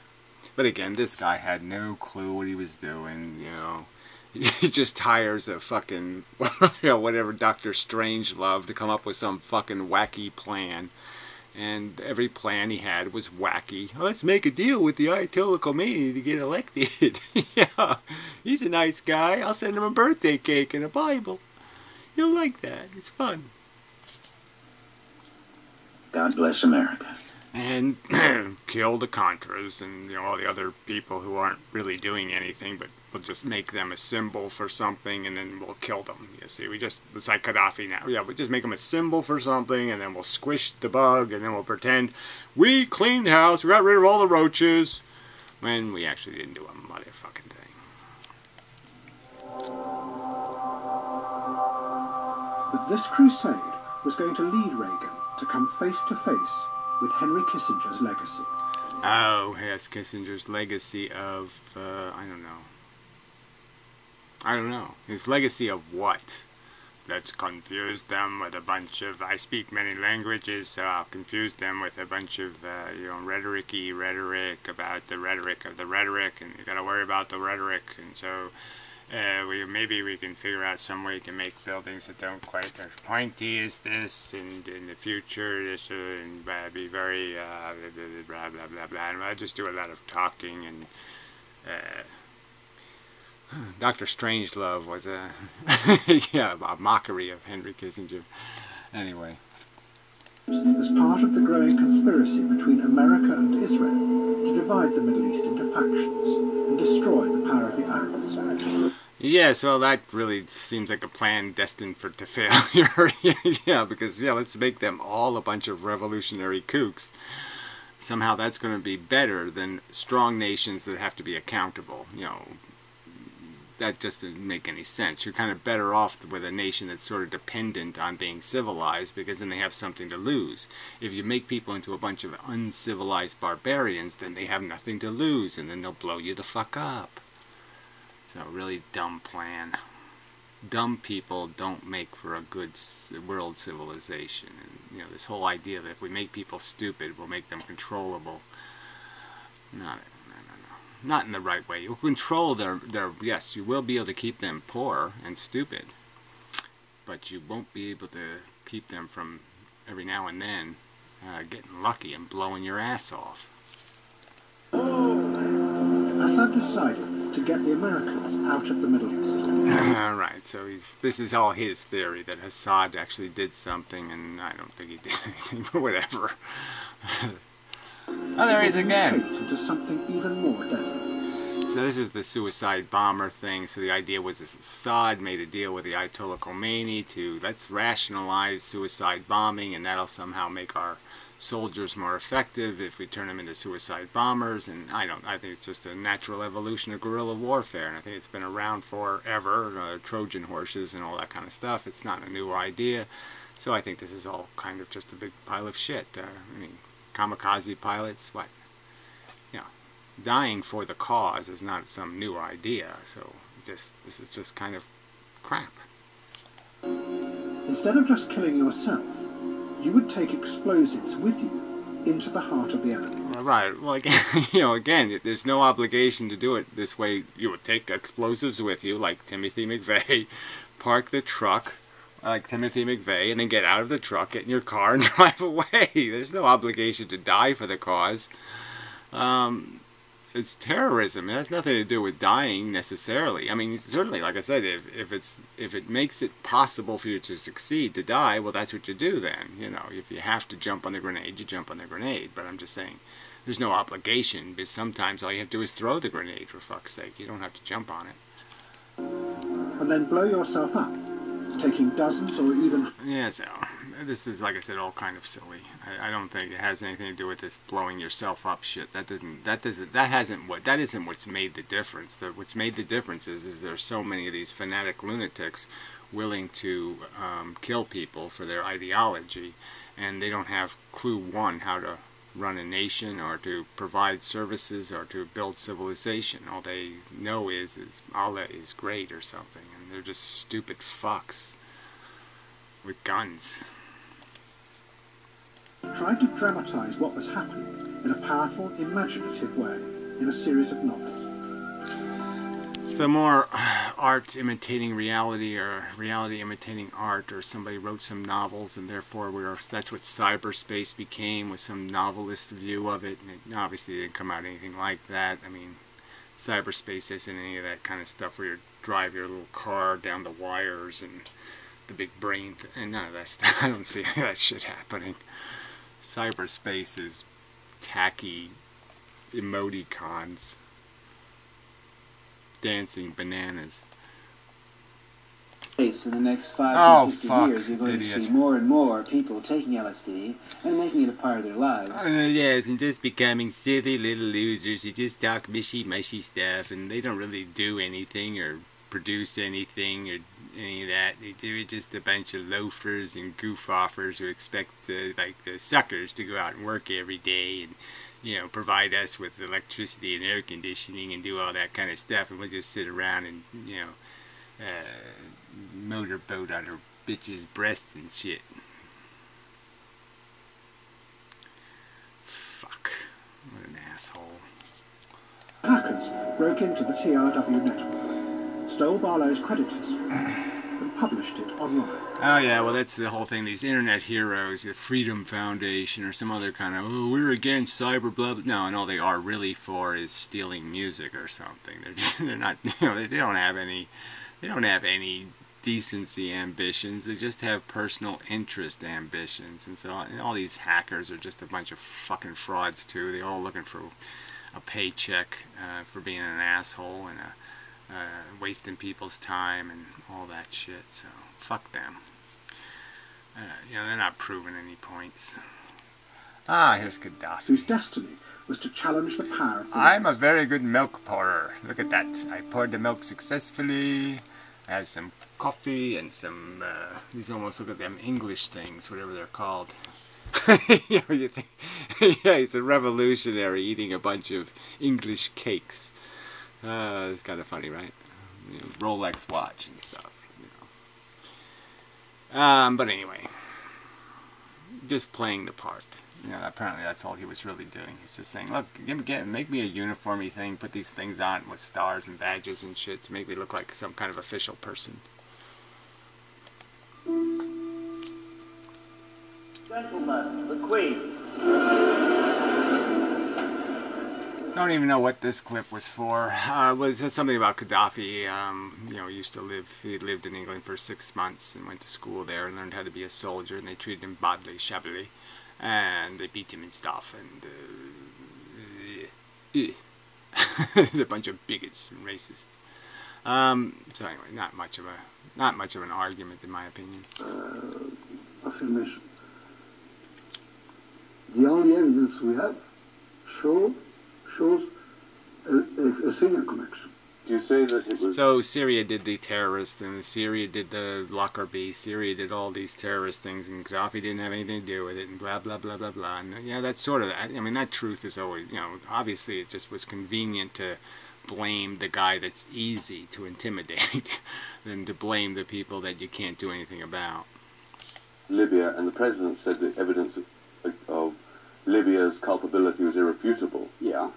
But again, this guy had no clue what he was doing, you know. He just hires a fucking, you know, whatever Dr. Strangelove to come up with some fucking wacky plan. And every plan he had was wacky. Let's make a deal with the Ayatollah Khomeini to get elected. Yeah, he's a nice guy. I'll send him a birthday cake and a Bible. He'll like that. It's fun. God bless America. And kill the Contras and, you know, all the other people who aren't really doing anything, but we'll just make them a symbol for something and then we'll kill them. You see, it's like Gaddafi now. Yeah, we just make them a symbol for something and then we'll squish the bug and then we'll pretend we cleaned house, we got rid of all the roaches, when we actually didn't do a motherfucking thing. But this crusade was going to lead Reagan to come face to face with Henry Kissinger's legacy. Oh, yes, Kissinger's legacy of, I don't know. His legacy of what? Let's confuse them with a bunch of, I speak many languages, so I'll confuse them with a bunch of, you know, rhetoric-y rhetoric about the rhetoric of the rhetoric, and you gotta worry about the rhetoric, and so maybe we can figure out some way to make buildings that don't quite as pointy as this, and in the future this will be very blah blah blah blah, and I'll just do a lot of talking, and Dr. Strangelove was a yeah, a mockery of Henry Kissinger. Anyway. As part of the growing conspiracy between America and Israel to divide the Middle East into factions and destroy the power of the Arabs. Yes, well, that really seems like a plan destined to failure. Yeah, because, yeah, let's make them all a bunch of revolutionary kooks. Somehow that's going to be better than strong nations that have to be accountable. You know, that just doesn't make any sense. You're kind of better off with a nation that's sort of dependent on being civilized, because then they have something to lose. If you make people into a bunch of uncivilized barbarians, then they have nothing to lose, and then they'll blow you the fuck up. So, really dumb plan. Dumb people don't make for a good world civilization. And, you know, this whole idea that if we make people stupid, we'll make them controllable. No. Not in the right way. You'll control their yes, you will be able to keep them poor and stupid. but you won't be able to keep them from every now and then getting lucky and blowing your ass off. Assad decided to get the Americans out of the Middle East. Alright, so this is all his theory, that Assad actually did something, and I don't think he did anything, but whatever. Oh, there he is again. Into something even more deadly. So this is the suicide bomber thing. So the idea was Assad made a deal with the Ayatollah Khomeini to, let's rationalize suicide bombing, and that'll somehow make our soldiers more effective if we turn them into suicide bombers. And I think it's just a natural evolution of guerrilla warfare, and I think it's been around forever, Trojan horses and all that kind of stuff. It's not a new idea. So I think this is all kind of just a big pile of shit. I mean, kamikaze pilots, what? You know, dying for the cause is not some new idea. So this is just kind of crap. Instead of just killing yourself, you would take explosives with you into the heart of the enemy. Right. Well, again, you know, again, there's no obligation to do it this way. You would take explosives with you, like Timothy McVeigh, park the truck, like Timothy McVeigh, and then get out of the truck, get in your car, and drive away. There's no obligation to die for the cause. It's terrorism. It has nothing to do with dying necessarily. I mean, certainly, like I said, if it makes it possible for you to succeed, to die, well, that's what you do then. You know, if you have to jump on the grenade, you jump on the grenade. But I'm just saying, there's no obligation, because sometimes all you have to do is throw the grenade, for fuck's sake. You don't have to jump on it. And then blow yourself up, taking dozens or even... Yeah, so this is, like I said, all kind of silly. I don't think it has anything to do with this blowing yourself up shit. That isn't what's made the difference. What's made the difference is there's so many of these fanatic lunatics willing to kill people for their ideology, and they don't have clue one how to run a nation or to provide services or to build civilization. All they know is Allah is great or something, and they're just stupid fucks with guns. Tried to dramatize what was happening in a powerful, imaginative way in a series of novels. So more art imitating reality, or reality imitating art, or somebody wrote some novels and therefore that's what cyberspace became, with some novelist view of it, and it obviously didn't come out anything like that. I mean, cyberspace isn't any of that kind of stuff where you drive your little car down the wires and the big brain and none of that stuff. I don't see any of that shit happening. Cyberspace is tacky emoticons, dancing bananas. In the next 5 to 50 years, you're going idiot. to see more and more people taking LSD and making it a part of their lives. Yes, and just becoming silly little losers who just talk mushy stuff, and they don't really do anything or produce anything or any of that. They're just a bunch of loafers and goof-offers who expect like the suckers to go out and work every day and, you know, provide us with electricity and air conditioning and do all that kind of stuff, and we'll just sit around and, you know, motorboat on her bitches' breasts and shit. Fuck. What an asshole. Hackers broke into the TRW network, stole Barlow's credit history, and published it online. Oh yeah, well that's the whole thing. These internet heroes, the Freedom Foundation or some other kind of, oh, we're against cyber blah blah. No, and all they are really for is stealing music or something. They're not, you know, they don't have any decency ambitions. They just have personal interest ambitions. And so all these hackers are just a bunch of fucking frauds too. They're all looking for a paycheck for being an asshole and wasting people's time and all that shit. So fuck them. You know, they're not proving any points. Ah, here's Gaddafi. Whose destiny was to challenge the power of the I'm a very good milk pourer. Look at that. I poured the milk successfully. I have some coffee and some, these almost look at them English things, whatever they're called. You know, you think, yeah, he's a revolutionary eating a bunch of English cakes. It's kind of funny, right? You know, Rolex watch and stuff. You know. But anyway, just playing the part. You know, apparently that's all he was really doing. He's just saying, look, make me a uniformy thing, put these things on with stars and badges and shit to make me look like some kind of official person. Gentlemen, the Queen. Don't even know what this clip was for. It was something about Gaddafi. You know, he lived in England for 6 months and went to school there and learned how to be a soldier, and they treated him badly, shabbily, and they beat him and stuff, and a bunch of bigots and racists. So anyway, not much of an argument in my opinion. Affirmation. The only evidence we have shows a Syrian connection. Do you say that it was... So Syria did the terrorist, and Syria did the Lockerbie, Syria did all these terrorist things, and Gaddafi didn't have anything to do with it, and blah, blah, blah, blah, blah. And yeah, that's sort of, I mean, that truth is always, you know, obviously it just was convenient to blame the guy that's easy to intimidate than to blame the people that you can't do anything about. Libya, and the president said that evidence of Libya's culpability was irrefutable. Yeah.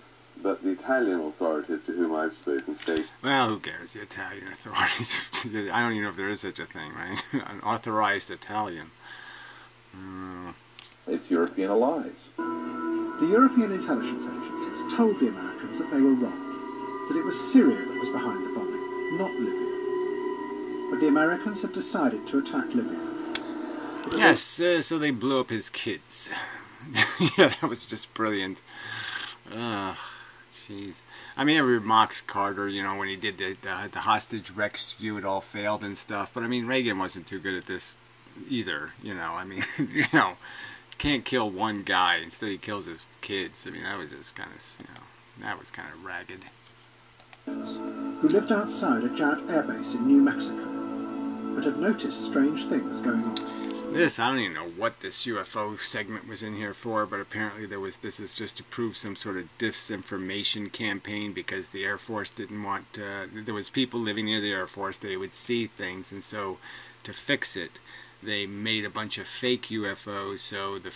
But the Italian authorities to whom I've spoken say... Well, who cares, the Italian authorities? I don't even know if there is such a thing, right? An authorized Italian. It's European allies. The European intelligence agencies told the Americans that they were wrong, that it was Syria that was behind the bombing, not Libya. But the Americans had decided to attack Libya. Yes, so they blew up his kids. Yeah, that was just brilliant. Jeez. I mean, everybody mocks Carter, you know, when he did the hostage rescue, it all failed and stuff. But I mean, Reagan wasn't too good at this either, you know. I mean, you know, can't kill one guy, instead he kills his kids. I mean, that was just kind of, you know, that was kind of ragged. Who lived outside a Jet Air Base in New Mexico, but had noticed strange things going on. This, I don't even know what this UFO segment was in here for, but apparently this is just to prove some sort of disinformation campaign, because the Air Force didn't want, there was people living near the Air Force, they would see things, and so to fix it, they made a bunch of fake UFOs, so the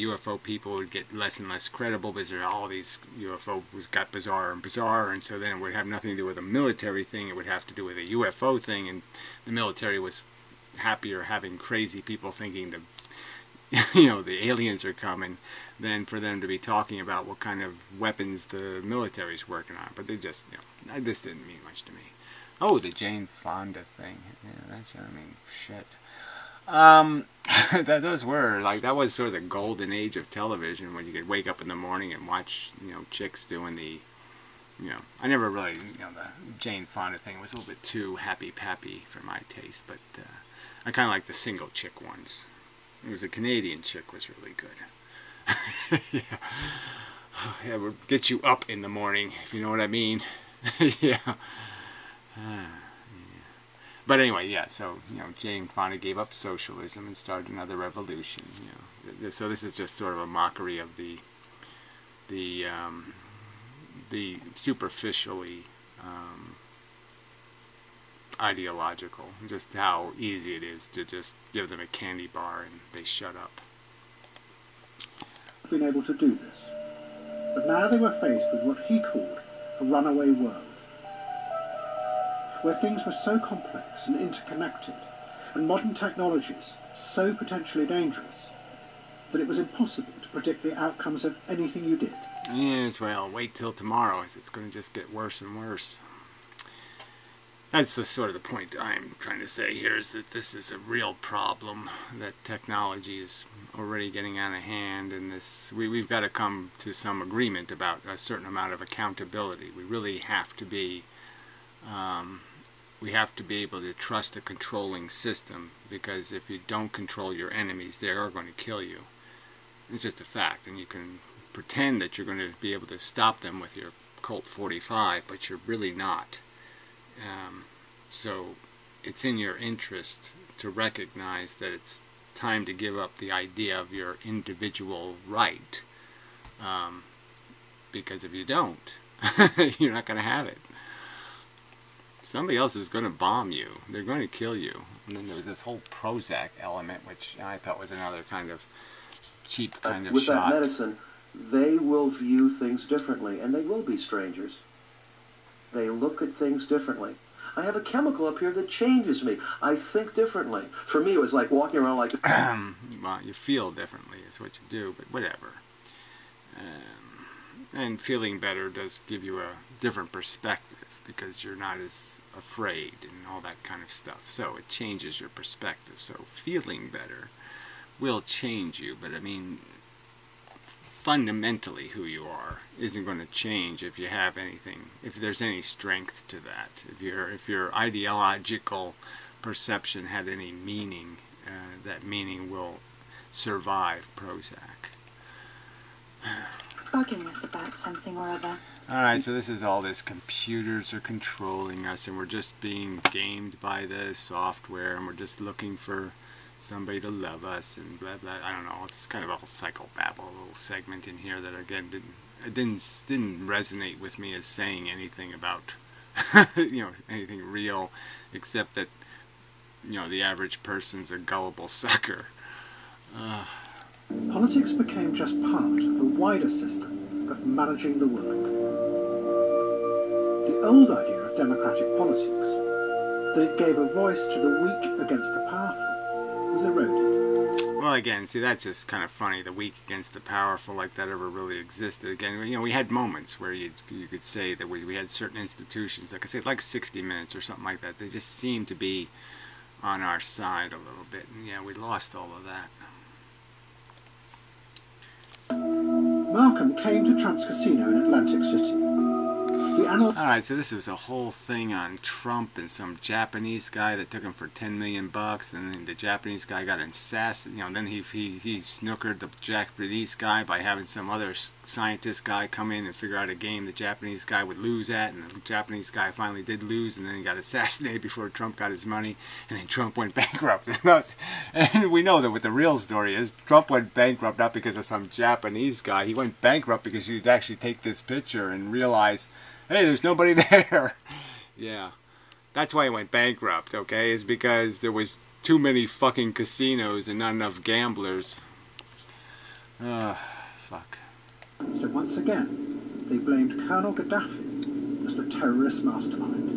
UFO people would get less and less credible, because all these UFOs got bizarre and bizarre, and so then it would have nothing to do with a military thing, it would have to do with a UFO thing, and the military was happier having crazy people thinking the the aliens are coming than for them to be talking about what kind of weapons the military's working on. But they just, you know, this didn't mean much to me. Oh, the Jane Fonda thing. Yeah, that's, I mean, shit. Those were, like, that was sort of the golden age of television, when you could wake up in the morning and watch, you know, chicks doing the, you know, I never really, you know, the Jane Fonda thing was a little bit too happy-pappy for my taste, but I kind of like the single chick ones. It was a Canadian chick was really good. Yeah. Yeah, it would get you up in the morning, if you know what I mean. Yeah. Yeah. But anyway, yeah, so, you know, Jane Fonda gave up socialism and started another revolution, you know. So this is just sort of a mockery of the superficially ideological, just how easy it is to just give them a candy bar and they shut up. Been able to do this, but now they were faced with what he called a runaway world, where things were so complex and interconnected, and modern technologies so potentially dangerous, that it was impossible to predict the outcomes of anything you did. Yes, well, wait till tomorrow, as it's going to just get worse and worse. That's the sort of the point I'm trying to say here, is that this is a real problem, that technology is already getting out of hand, and we've got to come to some agreement about a certain amount of accountability. We really have to be able to trust a controlling system, because if you don't control your enemies, they are going to kill you. It's just a fact, and you can pretend that you're going to be able to stop them with your Colt 45, but you're really not. So it's in your interest to recognize that it's time to give up the idea of your individual right, because if you don't, you're not going to have it. Somebody else is going to bomb you. They're going to kill you. And then there was this whole Prozac element, which I thought was another kind of cheap kind of with shot. That medicine, they will view things differently, and they will be strangers. They look at things differently. I have a chemical up here that changes me. I think differently. For me, it was like walking around like... Well, you feel differently is what you do, but whatever. And feeling better does give you a different perspective because you're not as afraid and all that kind of stuff. So it changes your perspective. So feeling better will change you, but I mean, fundamentally who you are isn't going to change if you have anything, if there's any strength to that. If your ideological perception had any meaning, that meaning will survive Prozac. Bugging us about something or other. Alright, so this is all this computers are controlling us and we're just being gamed by the software and we're just looking for somebody to love us and blah blah. I don't know, it's kind of a whole psychobabble little segment in here that again didn't resonate with me as saying anything about anything real, except that the average person's a gullible sucker. Politics became just part of a wider system of managing the world. The old idea of democratic politics, that it gave a voice to the weak against the powerful, was eroded. Well, again, see, that's just kind of funny, the weak against the powerful, like that ever really existed. Again, we had moments where you could say that we had certain institutions, like I said, like 60 Minutes or something like that. They just seemed to be on our side a little bit, and yeah, we lost all of that. Malcolm came to Trump's casino in Atlantic City. Alright, so this was a whole thing on Trump and some Japanese guy that took him for $10 million, and then the Japanese guy got assassinated. Then he snookered the Japanese guy by having some other scientist guy come in and figure out a game the Japanese guy would lose at, and the Japanese guy finally did lose, and then he got assassinated before Trump got his money, and then Trump went bankrupt. And we know that what the real story is, Trump went bankrupt not because of some Japanese guy, he went bankrupt because you'd actually take this picture and realize, hey, there's nobody there. Yeah. That's why he went bankrupt, okay? Is because there was too many fucking casinos and not enough gamblers. Fuck. So once again, they blamed Colonel Gaddafi as the terrorist mastermind.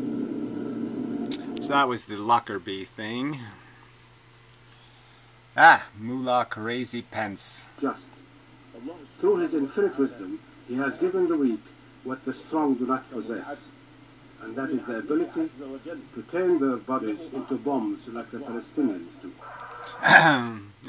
So that was the Lockerbie thing. Mullah Crazy Pence. Just. Through his infinite wisdom, he has given the weak what the strong do not possess, and that is the ability to turn their bodies into bombs like the Palestinians do.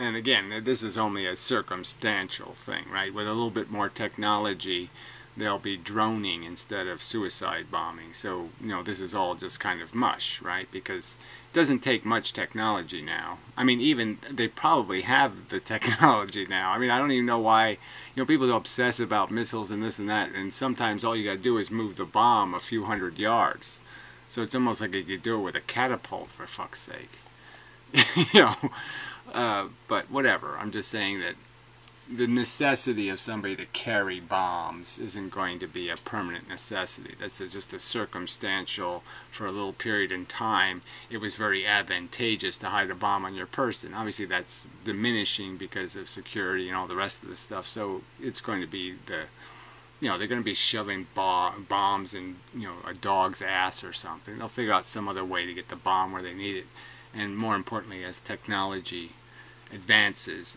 And again, this is only a circumstantial thing, right? With a little bit more technology, they'll be droning instead of suicide bombing. So, this is all just kind of mush, right? Because it doesn't take much technology now. I mean, even they probably have the technology now. I mean, I don't even know why, people obsess about missiles and this and that, and sometimes all you got to do is move the bomb a few hundred yards. So it's almost like you could do it with a catapult, for fuck's sake. But whatever. I'm just saying that the necessity of somebody to carry bombs isn't going to be a permanent necessity. That's just a circumstantial, for a little period in time, it was very advantageous to hide a bomb on your person. Obviously that's diminishing because of security and all the rest of the stuff, so it's going to be they're going to be shoving bombs in, a dog's ass or something. They'll figure out some other way to get the bomb where they need it. And more importantly, as technology advances,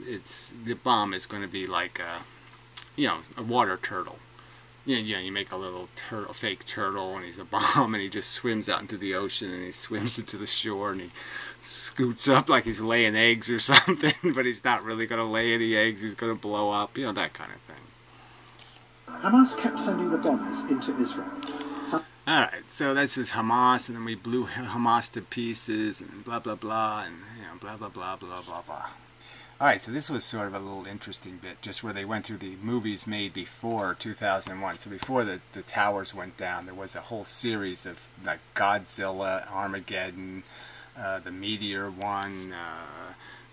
the bomb is going to be like a water turtle. You make a little fake turtle, and he's a bomb, and he just swims out into the ocean, and he swims into the shore, and he scoots up like he's laying eggs or something, but he's not really going to lay any eggs. He's going to blow up, that kind of thing. Hamas kept sending the bombers into Israel. Alright, so this is Hamas, and then we blew Hamas to pieces, and blah blah blah, and blah blah blah blah blah blah. Alright, so this was sort of a little interesting bit, just where they went through the movies made before 2001. So before the towers went down, there was a whole series of like Godzilla, Armageddon, the Meteor one,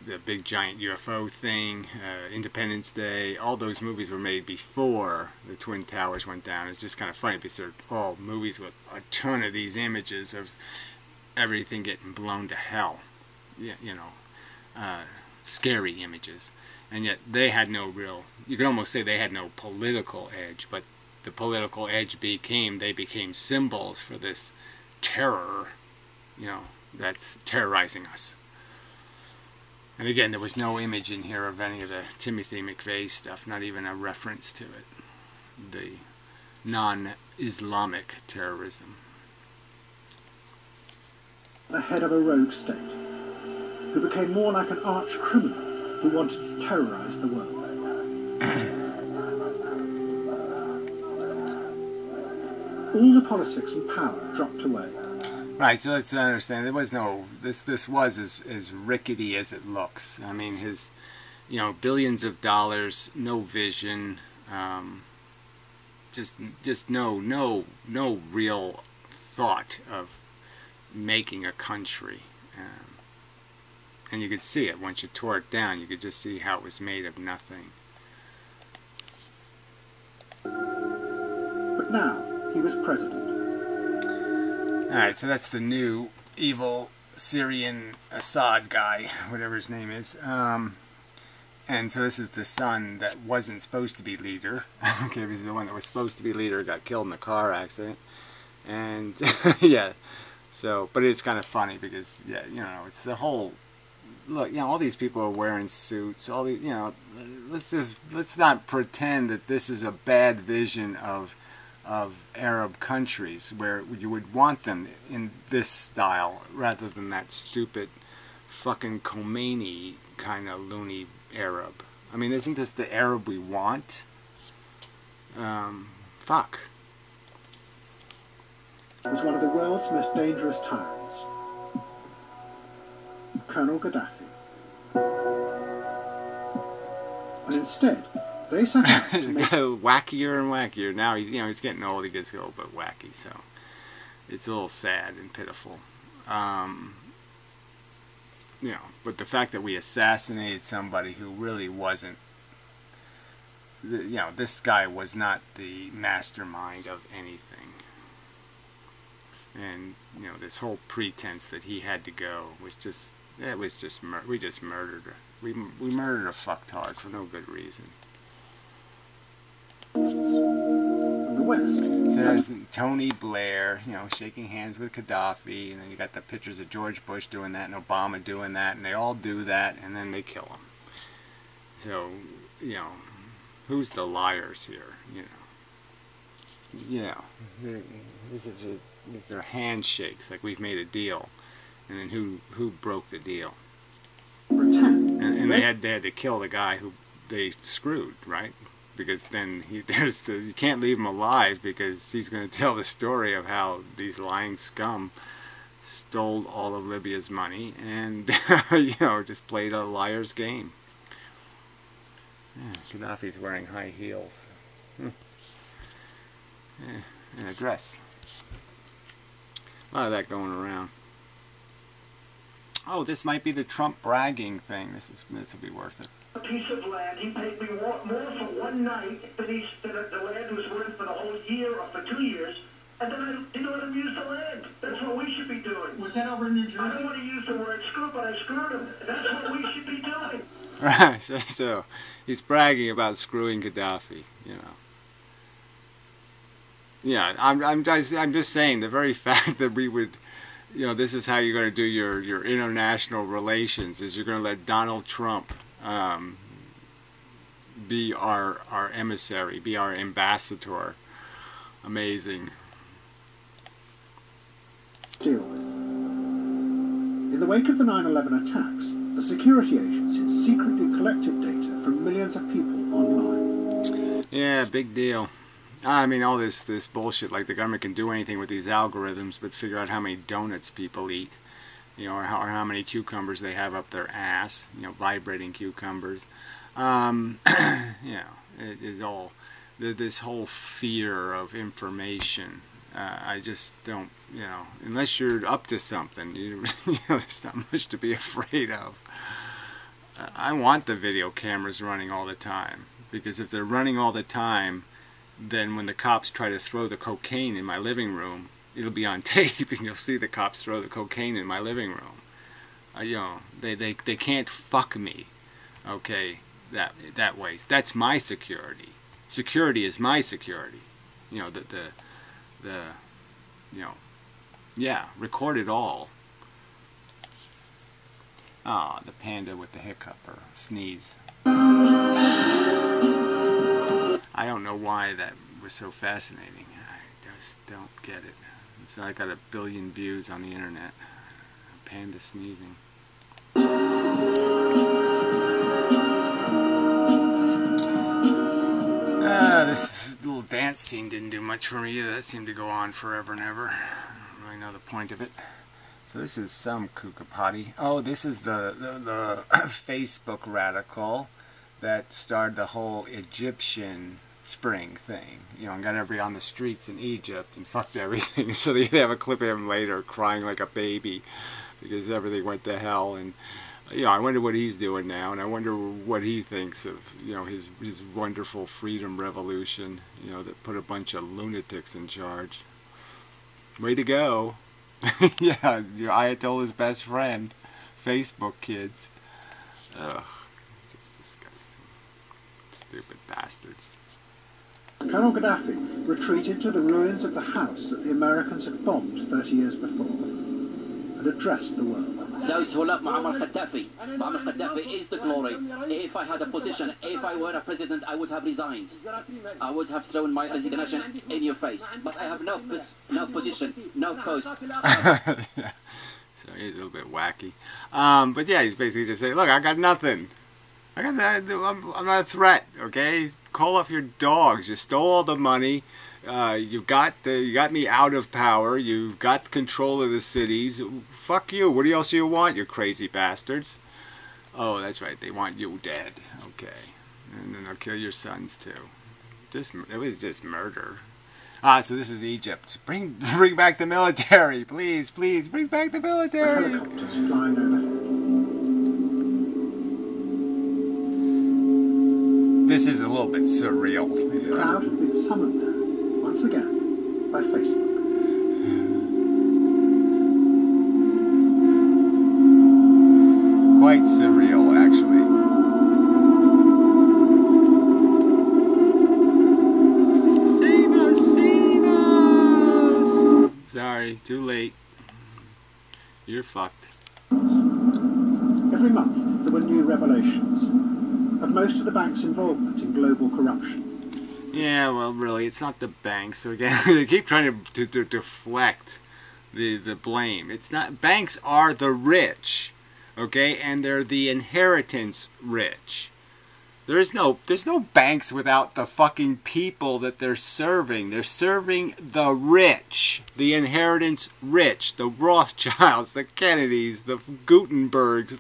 the big giant UFO thing, Independence Day. All those movies were made before the Twin Towers went down. It's just kind of funny because they're all movies with a ton of these images of everything getting blown to hell. Scary images. And yet they had no real, you could almost say they had no political edge, but the political edge they became symbols for this terror you know, that's terrorizing us. And again, there was no image in here of any of the Timothy McVeigh stuff, not even a reference to it. The non-Islamic terrorism. The head of a rogue state, who became more like an arch criminal who wanted to terrorize the world. All the politics and power dropped away. Right, so let's understand, there was no, this was as rickety as it looks. I mean, his, you know, billions of dollars, no vision, just no real thought of making a country. And you could see it once you tore it down. You could just see how it was made of nothing. But now he was president. Alright, so that's the new evil Syrian Assad guy, whatever his name is. And so this is the son that wasn't supposed to be leader. Okay, this is the one that was supposed to be leader, got killed in a car accident. And, yeah, so, but it's kind of funny because, yeah, you know, it's the whole, look, you know, all these people are wearing suits, all these, you know, let's not pretend that this is a bad vision of Arab countries where you would want them in this style rather than that stupid fucking Khomeini kind of loony Arab. I mean, isn't this the Arab we want? Fuck. He was one of the world's most dangerous tyrants, Colonel Gaddafi. And instead, they set out to make... wackier and wackier. Now, you know, he's getting old, he gets a little bit wacky, so it's a little sad and pitiful. You know, but the fact that we assassinated somebody who really wasn't, you know, this guy was not the mastermind of anything. And, you know, this whole pretense that he had to go was just, it was just, we just murdered her. We murdered a fucktard for no good reason. the West. So there's Tony Blair, you know, shaking hands with Gaddafi, and then you got the pictures of George Bush doing that and Obama doing that, and they all do that, and then they kill him. So, you know, who's the liars here, you know? You know, these are handshakes, like we've made a deal, and then who broke the deal? And they had to kill the guy who they screwed, right? Because then you can't leave him alive, because he's going to tell the story of how these lying scum stole all of Libya's money and you know, just played a liar's game. Yeah, Gaddafi's wearing high heels. Yeah, and a dress. A lot of that going around. Oh, this might be the Trump bragging thing. This will be worth it. A piece of land. He paid me more for one night than the land was worth for the whole year or for 2 years. And then I didn't let him use the land. That's what we should be doing. Was that over in New Jersey? I don't want to use the word screw, but I screwed him. That's what we should be doing. Right. So he's bragging about screwing Gaddafi. You know. Yeah. I'm just saying, the very fact that we would. You know, this is how you're going to do your international relations, is you're going to let Donald Trump be our emissary, be our ambassador. Amazing. In the wake of the 9/11 attacks, the security agencies secretly collected data from millions of people online. Yeah, big deal. I mean, all this bullshit, like the government can do anything with these algorithms but figure out how many donuts people eat, you know, or how many cucumbers they have up their ass, you know, vibrating cucumbers. You know, it is all, this whole fear of information. I just don't, you know, unless you're up to something, you know, there's not much to be afraid of. I want the video cameras running all the time, because if they're running all the time, then when the cops try to throw the cocaine in my living room, it'll be on tape, and you'll see the cops throw the cocaine in my living room. You know, they can't fuck me, okay, that way. That's my security. Security is my security. You know, the you know, yeah, record it all. Ah, the panda with the hiccup or sneeze. I don't know why that was so fascinating. I just don't get it. So I got 1 billion views on the internet. A panda sneezing. This little dance scene didn't do much for me either. That seemed to go on forever and ever. I don't really know the point of it. So this is some kookapati. Oh, this is the Facebook radical that started the whole Egyptian spring thing. You know, and got everybody on the streets in Egypt and fucked everything. So they have a clip of him later crying like a baby because everything went to hell. And you know, I wonder what he's doing now, and I wonder what he thinks of, you know, his wonderful freedom revolution, you know, that put a bunch of lunatics in charge. Way to go. Yeah, your Ayatollah's best friend. Facebook kids. Ugh. Just disgusting. Stupid bastards. Colonel Gaddafi retreated to the ruins of the house that the Americans had bombed 30 years before and addressed the world. Those who love Muammar Gaddafi. Muammar Gaddafi is the glory. If I had a position, if I were a president, I would have resigned. I would have thrown my resignation in your face. But I have no position, no post. Yeah. So he's a little bit wacky. But yeah, he's basically just saying, look, I got nothing. I'm not a threat, okay? Call off your dogs. You stole all the money. You got me out of power. You've got control of the cities. Fuck you. What else do you want, you crazy bastards? Oh, that's right. They want you dead. Okay. And then they'll kill your sons too. It was just murder. Ah, so this is Egypt. Bring back the military, please, please. Bring back the military. Helicopters flying over. This is a little bit surreal. The crowd had been summoned there once again by Facebook. Quite surreal, actually. Save us! Save us! Sorry, too late. You're fucked. Every month there were new revelations of most of the bank's involvement in global corruption. Yeah, well, really, it's not the banks. So again, they keep trying to deflect the blame. It's not. Banks are the rich, okay, and they're the inheritance rich. There's no banks without the fucking people that they're serving. They're serving the rich, the inheritance rich, the Rothschilds, the Kennedys, the Gutenbergs.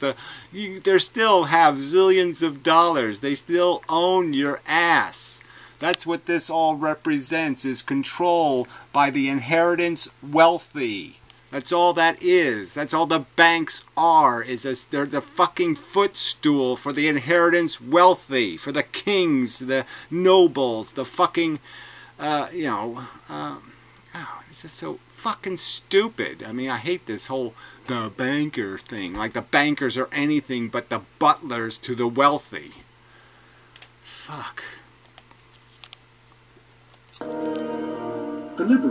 They still have zillions of dollars. They still own your ass. That's what this all represents, is control by the inheritance wealthy. That's all that is. That's all the banks are. They're the fucking footstool for the inheritance wealthy, for the kings, the nobles, the fucking, it's just so fucking stupid. I mean, I hate this whole the banker thing. Like the bankers are anything but the butlers to the wealthy. Fuck. The Liberals